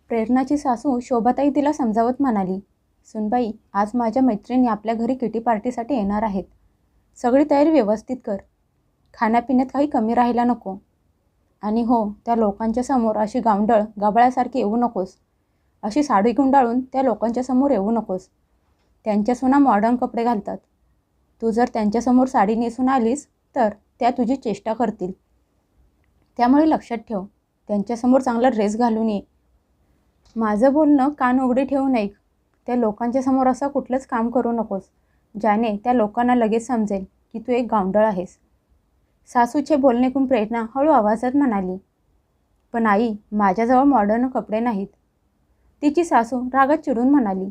प्रेरणाची सासू शोभाताई तिला समजावत म्हणाली, सुनबाई, आज माझ्या मैत्रिणी आपल्या घरी किटी पार्टीसाठी येणार आहेत. सगळी तयारी व्यवस्थित कर. खाण्यापिण्यात काही कमी राहायला नको. आणि हो, त्या लोकांच्या समोर अशी गावंढळ गबाळ्यासारखी येऊ नकोस. अशी साडी गुंडाळून त्या लोकांच्या समोर येऊ नकोस. त्यांच्या सुना मॉडर्न कपडे घालतात. तू जर त्यांच्यासमोर साडी नेसून आलीस तर त्या तुझी चेष्टा करतील. त्यामुळे लक्षात ठेव, त्यांच्यासमोर चांगला ड्रेस घालून ये. माझं बोलणं कान उघडे ठेवून ऐक. त्या लोकांच्या समोर असं कुठलंच काम करू नकोस ज्याने त्या लोकांना लगेच समजेल की तू एक गावंढळ आहेस. सासूचे बोलणे ऐकून प्रेरणा हळू आवाजात म्हणाली, पण आई, माझ्याजवळ मॉडर्न कपडे नाहीत. तिची सासू रागात चिडून म्हणाली,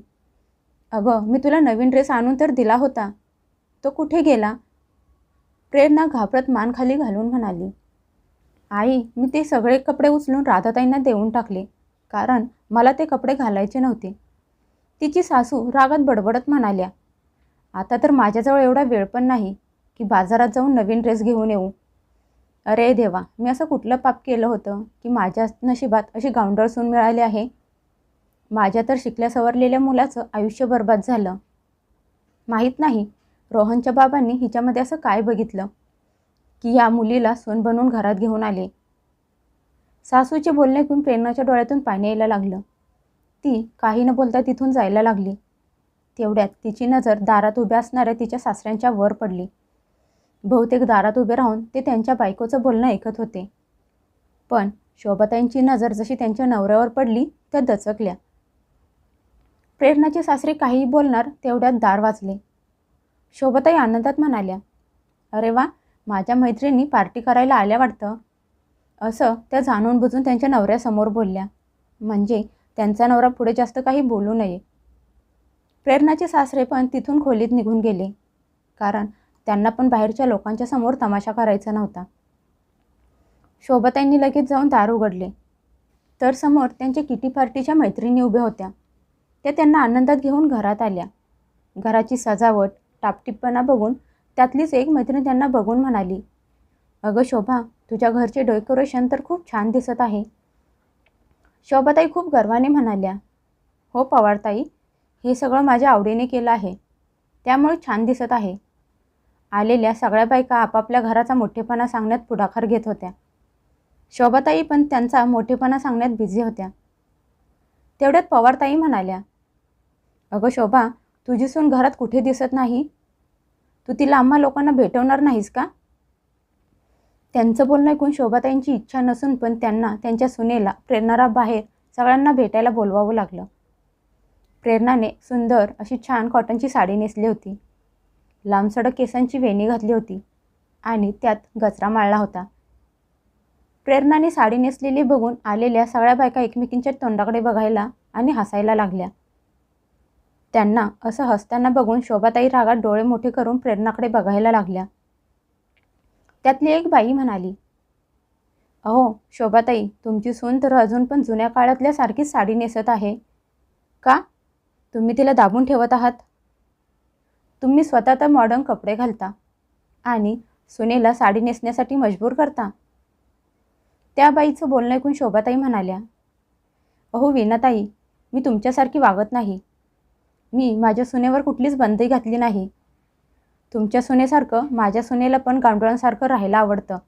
अगं, मी तुला नवीन ड्रेस आणून तर दिला होता. तो कुठे गेला? प्रेरणा घाबरत मान खाली घालून म्हणाली, आई, मी ते सगळे कपडे उचलून राधाताईंना देऊन टाकले, कारण मला ते कपडे घालायचे नव्हते. तिची सासू रागात बडबडत म्हणाल्या, आता तर माझ्याजवळ एवढा वेळ पण नाही की बाजारात जाऊन नवीन ड्रेस घेऊन येऊ. अरे देवा, मी असं कुठलं पाप केलं होतं की माझ्या नशिबात अशी गावंढळ सून मिळाली आहे. माझ्या तर शिकल्या सवरलेल्या मुलाचं आयुष्य बर्बाद झालं. माहीत नाही रोहनच्या बाबांनी हिच्यामध्ये असं काय बघितलं की या मुलीला सून बनवून घरात घेऊन आले. सासूचे बोलणे ऐकून प्रेरणाच्या डोळ्यातून पाणी यायला लागलं. ती काही न बोलता तिथून जायला लागली. तेवढ्यात तिची नजर दारात उभ्या असणाऱ्या तिच्या सासऱ्यांच्या वर पडली. बहुतेक दारात उभे राहून ते त्यांच्या बायकोचं बोलणं ऐकत होते. पण शोभाताईंची नजर जशी त्यांच्या नवऱ्यावर पडली त्या दचकल्या. प्रेरणाचे सासरे काहीही बोलणार तेवढ्यात दार वाजले. शोभाताई आनंदात म्हणाल्या, अरे वा, माझ्या मैत्रिणी पार्टी करायला आल्या वाटतं. असं त्या जाणून बुजून त्यांच्या नवऱ्यासमोर बोलल्या, म्हणजे त्यांचा नवरा पुढे जास्त काही बोलू नये. प्रेरणाचे सासरे पण तिथून खोलीत निघून गेले, कारण त्यांना पण बाहेरच्या लोकांच्या समोर तमाशा करायचा नव्हता. शोभाताईंनी लगेच जाऊन दार उघडले तर समोर त्यांच्या किटी पार्टीच्या मैत्रिणी उभ्या होत्या. त्या त्यांना आनंदात घेऊन घरात आल्या. घराची सजावट, टापटिपणा बघून त्यातलीच एक मैत्रीण त्यांना बघून म्हणाली, अगं शोभा, तुझ्या घरचे डेकोरेशन तर खूप छान दिसत आहे. शोभाताई खूप गर्वाने म्हणाल्या, हो पवारताई, हे सगळं माझ्या आवडीने केलं आहे, त्यामुळे छान दिसत आहे. आलेल्या सगळ्या बायका आपापल्या घराचा मोठेपणा सांगण्यात पुढाकार घेत होत्या. शोभाताई पण त्यांचा मोठेपणा सांगण्यात बिझी होत्या. तेवढ्यात पवारताई म्हणाल्या, अगं शोभा, तुझी सून घरात कुठे दिसत नाही. तू तिला आम्हा लोकांना भेटवणार नाहीस का? त्यांचं बोलणं ऐकून शोभाताईंची इच्छा नसून पण त्यांना त्यांच्या सुनेला प्रेरणा बाहेर सगळ्यांना भेटायला बोलवावं लागलं. प्रेरणाने सुंदर अशी छान कॉटनची साडी नेसली होती. लांबसडक केसांची वेणी घातली होती आणि त्यात गजरा माळला होता. प्रेरणाने साडी नेसलेली बघून आलेल्या सगळ्या बायका एकमेकींच्या तोंडाकडे बघायला आणि हसायला लागल्या. त्यांना असं हसताना बघून शोभाताई रागात डोळे मोठे करून प्रेरणाकडे बघायला लागल्या. त्यातली एक बाई म्हणाली, अहो शोभाताई, तुमची सून तर अजून पण जुन्या काळातल्या सारखीच साडी नेसत आहे. का? तुम्ही तिला दाबून ठेवत आहात? तुम्ही स्वतः तर मॉडर्न कपडे घालता आणि सुनेला साडी नेसण्यासाठी मजबूर करता. त्या बाईचं बोलणं ऐकून शोभाताई म्हणाल्या, अहो वीणाताई, मी तुमच्यासारखी वागत नाही. मी माझ्या सुनेवर कुठलीच बंदी घातली नाही. तुमच्या सुनेसारखं माझ्या सुनेला पण गावंढळांसारखं राहायला आवडतं.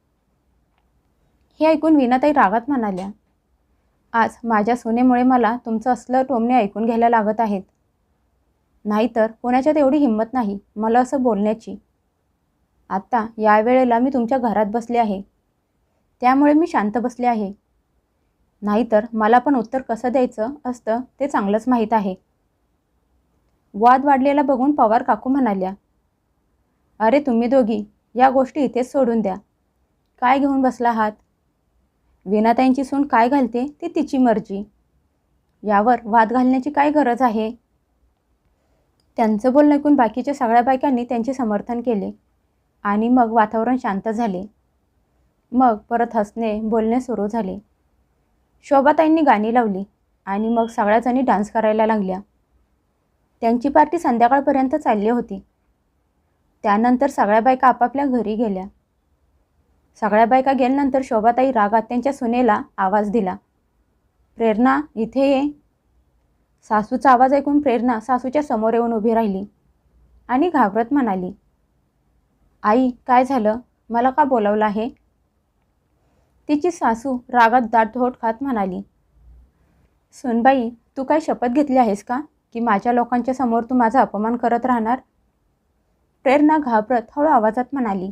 हे ऐकून वीणाताई रागात म्हणाल्या, आज माझ्या सुनेमुळे मला तुमचं असलं टोमणे ऐकून घ्यायला लागत आहेत. नाहीतर कोणाच्यात एवढी हिंमत नाही मला असं बोलण्याची. आत्ता या वेळेला मी तुमच्या घरात बसले आहे, त्यामुळे मी शांत बसले आहे. नाहीतर मला पण उत्तर कसं द्यायचं असतं ते चांगलंच माहीत आहे. वाद वाढलेला बघून पवार काकू म्हणाल्या, अरे तुम्ही दोघी या गोष्टी इथेच सोडून द्या. काय घेऊन बसला आहात? वीणाताईंची सून काय घालते ती तिची मर्जी. यावर वाद घालण्याची काय गरज आहे? त्यांचं बोलणं ऐकून बाकीच्या सगळ्या बायकांनी त्यांचे समर्थन केले आणि मग वातावरण शांत झाले. मग परत हसणे बोलणे सुरू झाले. शोभाताईंनी गाणी लावली आणि मग सगळ्याजणी डान्स करायला लागल्या. त्यांची पार्टी संध्याकाळपर्यंत चालली होती. त्यानंतर सगळ्या बायका आपापल्या घरी गेल्या. सगळ्या बायका गेल्यानंतर शोभाताई रागात त्यांच्या सुनेला आवाज दिला, प्रेरणा इथे ये. सासूचा आवाज ऐकून प्रेरणा सासूच्या समोर येऊन उभी राहिली आणि घाबरत म्हणाली, आई काय झालं, मला का बोलावलं आहे? तिची सासू रागात दातओठ खात म्हणाली, सुनबाई तू काय शपथ घेतली आहेस का की माझ्या लोकांच्या समोर तू माझा अपमान करत राहणार? प्रेरणा घाबरत हळू आवाजात म्हणाली,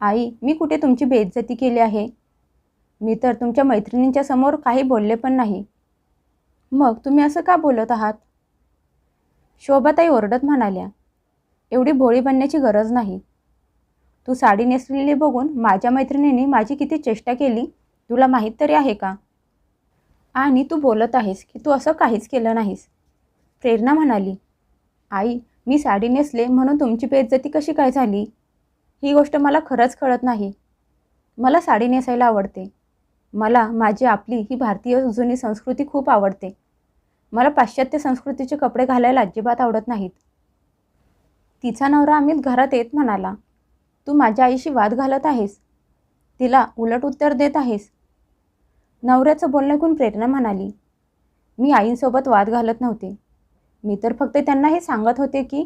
आई मी कुठे तुमची बेइज्जती केली आहे? मी तर तुमच्या मैत्रिणींच्या समोर काही बोलले पण नाही. मग तुम्ही असं का बोलत आहात? शोभाताई ओरडत म्हणाल्या, एवढी भोळी बनण्याची गरज नाही. तू साडी नेसलेली बघून माझ्या मैत्रिणींनी माझी किती चेष्टा केली तुला माहीत तरी आहे का? आणि तू बोलत आहेस की तू असं काहीच केलं नाहीस. प्रेरणा म्हणाली, आई मी साडी नेसले म्हणून तुमची बेइज्जती कशी काय झाली? ही गोष्ट मला खरंच कळत नाही. मला साडी नेसायला आवडते. मला माझी आपली ही भारतीय जुनी संस्कृती खूप आवडते. मला पाश्चात्य संस्कृतीचे कपडे घालायला अजिबात आवडत नाहीत. तिचा नवरा अमित घरात येत म्हणाला, तू माझ्या आईशी वाद घालत आहेस, तिला उलट उत्तर देत आहेस. नवऱ्याचं बोलणं ऐकून प्रेरणा म्हणाली, मी आईंसोबत वाद घालत नव्हते. मी तर फक्त त्यांना हे सांगत होते की.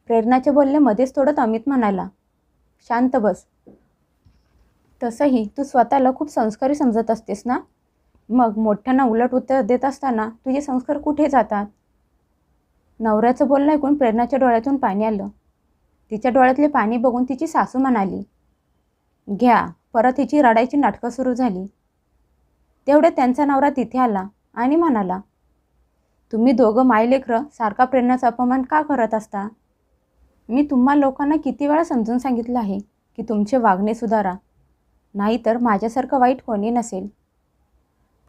प्रेरणाचे बोलणे मध्येच तोडत अमित म्हणाला, शांत बस. तसंही तू स्वतःला खूप संस्कारी समजत असतेस ना, मग मोठ्यांना उलट उत्तर देत असताना तुझे संस्कार कुठे जातात? नवऱ्याचं बोलणं ऐकून प्रेरणाच्या डोळ्यातून पाणी आलं. तिच्या डोळ्यातले पाणी बघून तिची सासू म्हणाली, घ्या. परत हिची रडायची नाटकं सुरू झाली. तेवढे त्यांचा नवरा तिथे आला आणि म्हणाला, तुम्ही दोघं मायलेकरं सारखा प्रेरणाचा अपमान का करत असता? मी तुम्हा लोकांना किती वेळा समजून सांगितलं आहे की तुमचे वागणे सुधारा, नाहीतर माझ्यासारखं वाईट कोणी नसेल.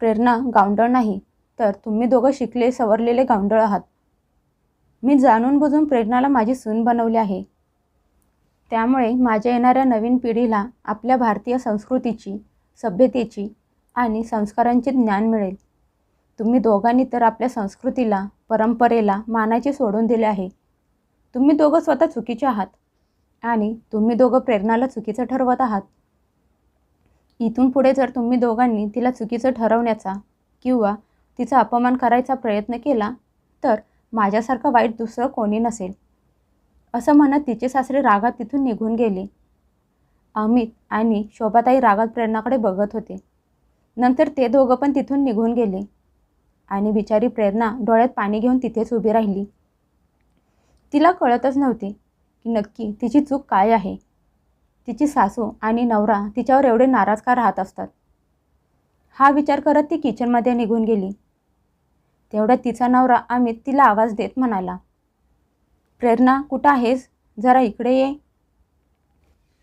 प्रेरणा गावंढळ नाही, तर तुम्ही दोघं शिकले सवरलेले गावंढळ आहात. मी जाणून बुजून प्रेरणाला माझी सून बनवली आहे. त्यामुळे माझ्या येणाऱ्या नवीन पिढीला आपल्या भारतीय संस्कृतीची, सभ्यतेची आणि संस्कारांचे ज्ञान मिळेल. तुम्ही दोघांनी तर आपल्या संस्कृतीला, परंपरेला मानाचे सोडून दिले आहे. तुम्ही दोघं स्वतः चुकीचे आहात आणि तुम्ही दोघं प्रेरणाला चुकीचं ठरवत आहात. इथून पुढे जर तुम्ही दोघांनी तिला चुकीचं ठरवण्याचा किंवा तिचा अपमान करायचा प्रयत्न केला तर माझ्यासारखं वाईट दुसरं कोणी नसेल. असं म्हणत तिचे सासरे रागात तिथून निघून गेले. अमित आणि शोभाताई रागात प्रेरणाकडे बघत होते. नंतर ते दोघं पण तिथून निघून गेले आणि बिचारी प्रेरणा डोळ्यात पाणी घेऊन तिथेच उभी राहिली. तिला कळतच नव्हते की नक्की तिची चूक काय आहे. तिची सासू आणि नवरा तिच्यावर एवढे नाराज का राहत असतात. हा विचार करत ती किचनमध्ये निघून गेली. तेवढ्यात तिचा नवरा अमित तिला आवाज देत म्हणाला, प्रेरणा कुठं आहेस, जरा इकडे ये.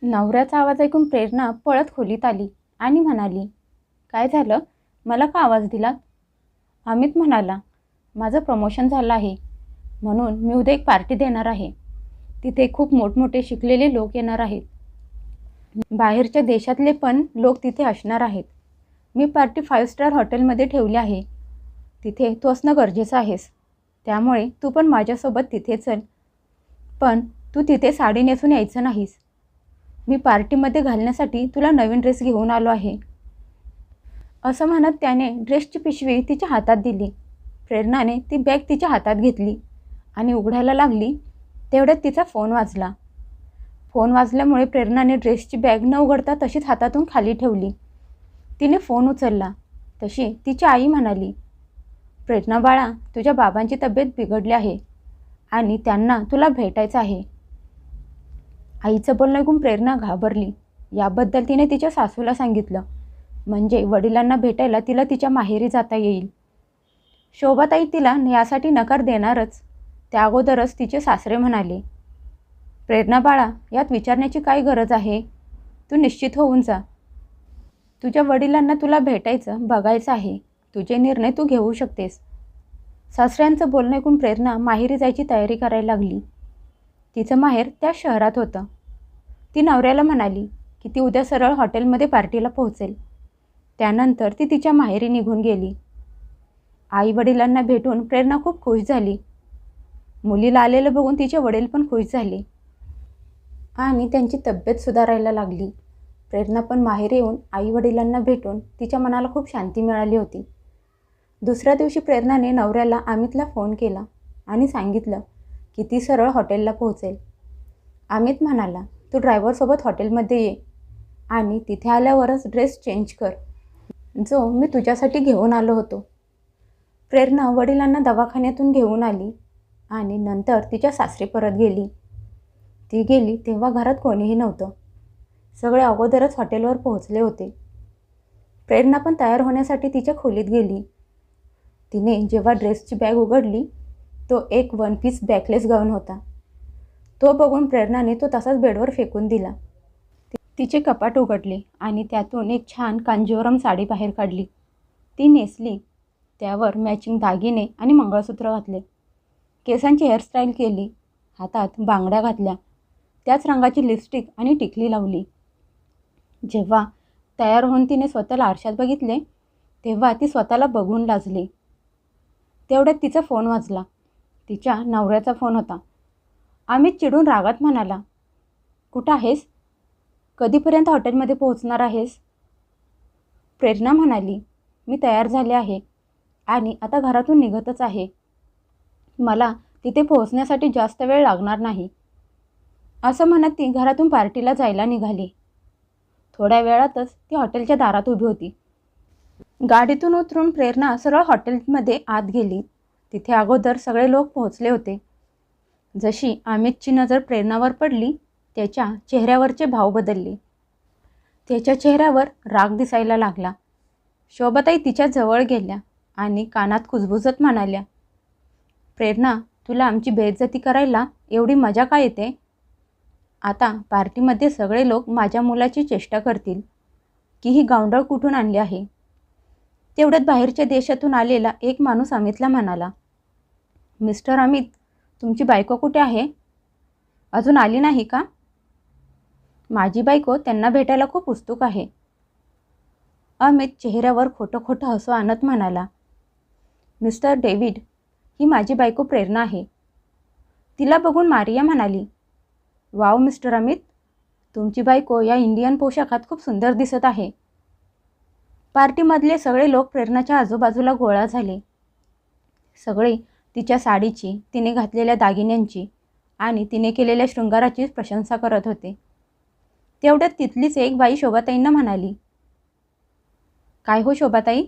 नवऱ्याचा आवाज ऐकून प्रेरणा पळत खोलीत आली आणि म्हणाली, काय झालं, मला का आवाज दिलात? अमित म्हणाला, माझं प्रमोशन झालं आहे म्हणून मी उद्या एक पार्टी देणार आहे. तिथे खूप मोठमोठे शिकलेले लोक येणार आहेत. बाहेरच्या देशातले पण लोक तिथे असणार आहेत. मी पार्टी 5 स्टार हॉटेलमध्ये ठेवली आहे. तिथे तू असणं गरजेचं आहेस. त्यामुळे तू पण माझ्यासोबत तिथे चल. पण तू तिथे साडी नेसून यायचं नाहीस. मी पार्टीमध्ये घालण्यासाठी तुला नवीन ड्रेस घेऊन आलो आहे. असं म्हणत त्याने ड्रेसची पिशवी तिच्या हातात दिली. प्रेरणाने ती बॅग तिच्या हातात घेतली आणि उघडायला लागली. तेवढ्यात तिचा फोन वाजला. फोन वाजल्यामुळे प्रेरणाने ड्रेसची बॅग न उघडता तशीच हातातून खाली ठेवली. तिने फोन उचलला तशी तिची आई म्हणाली, प्रेरणा बाळा, तुझ्या बाबांची तब्येत बिघडली आहे आणि त्यांना तुला भेटायचं आहे. आईचं बोलणं ऐकून प्रेरणा घाबरली. याबद्दल तिने तिच्या सासूला सांगितलं, म्हणजे वडिलांना भेटायला तिला तिच्या माहेरी जाता येईल. शोभाताई तिला यासाठी नकार देणारच. त्या अगोदरच तिचे सासरे म्हणाले, प्रेरणा बाळा, यात विचारण्याची काय गरज आहे? तू निश्चित होऊन जा. तुझ्या वडिलांना तुला भेटायचं, बघायचं आहे. तुझे निर्णय तू घेऊ शकतेस. सासऱ्यांचं बोलणं ऐकून प्रेरणा माहेरी जायची तयारी करायला लागली. तिचं माहेर त्या शहरात होतं. ती नवऱ्याला म्हणाली की ती उद्या सरळ हॉटेलमध्ये पार्टीला पोहोचेल. त्यानंतर ती तिच्या माहेरी निघून गेली. आई वडिलांना भेटून प्रेरणा खूप खुश झाली. मुलीला आलेलं बघून तिचे वडील पण खुश झाले आणि त्यांची तब्येत सुधारायला लागली. प्रेरणा पण माहेरी येऊन आई वडिलांना भेटून तिच्या मनाला खूप शांती मिळाली होती. दुसऱ्या दिवशी प्रेरणाने नवऱ्याला अमितला फोन केला आणि सांगितलं की ती सरळ हॉटेलला पोहोचेल. अमित म्हणाला, तू ड्रायव्हरसोबत हॉटेलमध्ये ये आणि तिथे आल्यावरच ड्रेस चेंज कर, जो मी तुझ्यासाठी घेऊन आलो होतो. प्रेरणा वडिलांना दवाखान्यातून घेऊन आली आणि नंतर तिच्या सासरी परत गेली. ती गेली तेव्हा घरात कोणीही नव्हतं. सगळे अगोदरच हॉटेलवर पोहोचले होते. प्रेरणा पण तयार होण्यासाठी तिच्या खोलीत गेली. तिने जेव्हा ड्रेसची बॅग उघडली, तो एक वन पीस बॅकलेस गाऊन होता. तो बघून प्रेरणाने तो तसाच बेडवर फेकून दिला. तिचे कपाट उघडले आणि त्यातून एक छान कांजीवरम साडी बाहेर काढली. ती नेसली. त्यावर मॅचिंग दागिने आणि मंगळसूत्र घातले. केसांची हेअरस्टाईल केली. हातात बांगड्या घातल्या. त्याच रंगाची लिपस्टिक आणि टिकली लावली. जेव्हा तयार होऊन तिने स्वतःला आरशात बघितले, तेव्हा ती स्वतःला बघून लाजली. तेवढ्यात तिचा फोन वाजला. तिच्या नवऱ्याचा फोन होता. अमित चिडून रागात म्हणाला, कुठं आहेस? कधीपर्यंत हॉटेलमध्ये पोहोचणार आहेस? प्रेरणा म्हणाली, मी तयार झाले आहे आणि आता घरातून निघतच आहे. मला तिथे पोहोचण्यासाठी जास्त वेळ लागणार नाही. असं म्हणत ती घरातून पार्टीला जायला निघाली. थोड्या वेळातच ती हॉटेलच्या दारात उभी होती. गाडीतून उतरून प्रेरणा सरळ हॉटेलमध्ये आत गेली. तिथे अगोदर सगळे लोक पोहोचले होते. जशी अमितची नजर प्रेरणावर पडली, त्याच्या चेहऱ्यावरचे भाव बदलले. त्याच्या चेहऱ्यावर राग दिसायला लागला. शोभाताई तिच्या जवळ गेल्या आणि कानात कुजबुजत म्हणाल्या, प्रेरणा, तुला आमची बेइज्जती करायला एवढी मजा का येते? आता पार्टीमध्ये सगळे लोक माझ्या मुलाची चेष्टा करतील की ही गावंढळ कुठून आणली आहे. तेवढ्यात बाहेरच्या देशातून आलेला एक माणूस अमितला म्हणाला, मिस्टर अमित, तुमची बायको कुठे आहे? अजून आली नाही का? माझी बायको त्यांना भेटायला खूप उत्सुक आहे. अमित चेहऱ्यावर खोटं खोटं हसू आणत म्हणाला, मिस्टर डेव्हिड, ही माझी बायको प्रेरणा आहे. तिला बघून मारिया म्हणाली, वाव मिस्टर अमित, तुमची बायको या इंडियन पोशाखात खूप सुंदर दिसत आहे. पार्टीमधले सगळे लोक प्रेरणाच्या आजूबाजूला गोळा झाले. सगळे तिच्या साडीची, तिने घातलेल्या दागिन्यांची आणि तिने केलेल्या शृंगाराची प्रशंसा करत होते. तेवढ्यात तिथलीच एक बाई शोभाताईंना म्हणाली, काय हो शोभाताई,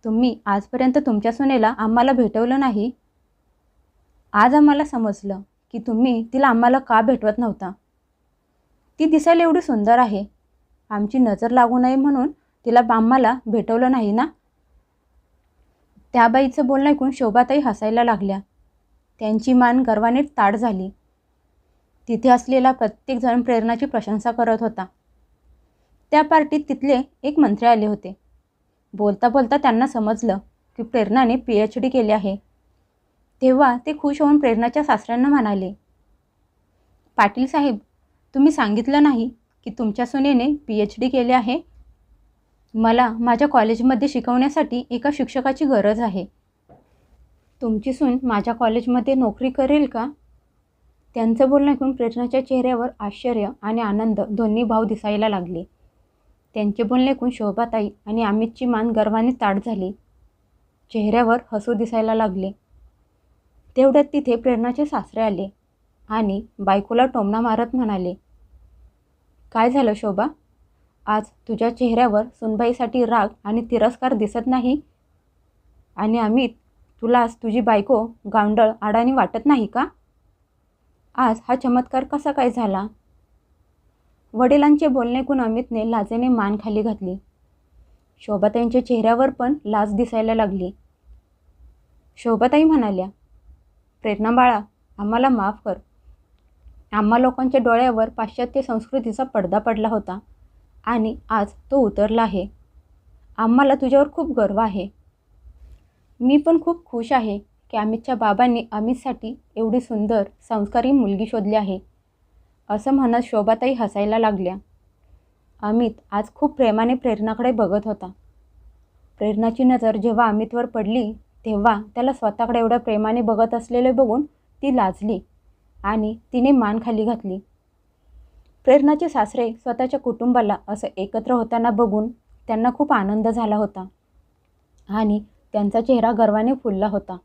तुम्ही आजपर्यंत तुमच्या सुनेला आम्हाला भेटवलं नाही. आज आम्हाला समजलं की तुम्ही तिला आम्हाला का भेटवत नव्हता. ती दिसायला एवढी सुंदर आहे. आमची नजर लागू नये म्हणून तिला आम्हाला भेटवलं नाही ना? त्या बाईचं बोलणं ऐकून शोभाताई हसायला लागल्या. त्यांची मान गर्वाने ताठ झाली. तिथे असलेला प्रत्येकजण प्रेरणाची प्रशंसा करत होता. त्या पार्टीत तिथले एक मंत्री आले होते. बोलता बोलता त्यांना समजलं की प्रेरणाने PhD केले आहे. तेव्हा ते खुश होऊन प्रेरणाच्या सासऱ्यांना म्हणाले, पाटील साहेब, तुम्ही सांगितलं नाही की तुमच्या सुनेने PhD केले आहे. मला माझ्या कॉलेजमध्ये शिकवण्यासाठी एका शिक्षकाची गरज आहे. तुमची सून माझ्या कॉलेजमध्ये नोकरी करेल का? त्यांचं बोलणं ऐकून प्रेरणाच्या चेहऱ्यावर आश्चर्य आणि आनंद दोन्ही भाव दिसायला लागले. त्यांचे बोलणे ऐकून शोभाताई आणि अमितची मान गर्वाने ताठ झाली. चेहऱ्यावर हसू दिसायला लागले. तेवढ्यात तिथे प्रेरणाचे सासरे आले आणि बायकोला टोमणा मारत म्हणाले, काय झालं शोभा? आज तुझ्या चेहऱ्यावर सुनबाईसाठी राग आणि तिरस्कार दिसत नाही. आणि अमित, तुला आज तुझी बायको गावंढळ अडाणी वाटत नाही का? आज हा चमत्कार कसा काय झाला? वडिलांचे बोलणे ऐकून अमितने लाजेने मान खाली घातली. शोभाताईंच्या चेहऱ्यावर पण लाज दिसायला लागली. शोभाताई म्हणाल्या, प्रेरणा बाळा, आम्हाला माफ कर. आम्हा लोकांच्या डोळ्यावर पाश्चात्य संस्कृतीचा पडदा पडला होता आणि आज तो उतरला आहे. आम्हाला तुझ्यावर खूप गर्व आहे. मी पण खूप खुश आहे की अमितच्या बाबांनी अमितसाठी एवढी सुंदर संस्कारी मुलगी शोधली आहे. असं म्हणत शोभाताई हसायला लागल्या. अमित आज खूप प्रेमाने प्रेरणाकडे बघत होता. प्रेरणाची नजर जेव्हा अमितवर पडली, तेव्हा त्याला स्वतःकडे एवढ्या प्रेमाने बघत असलेले बघून ती लाजली आणि तिने मान खाली घातली. प्रेरणाचे सासरे स्वतःच्या कुटुंबाला असं एकत्र होताना बघून त्यांना खूप आनंद झाला होता आणि त्यांचा चेहरा गर्वाने फुलला होता.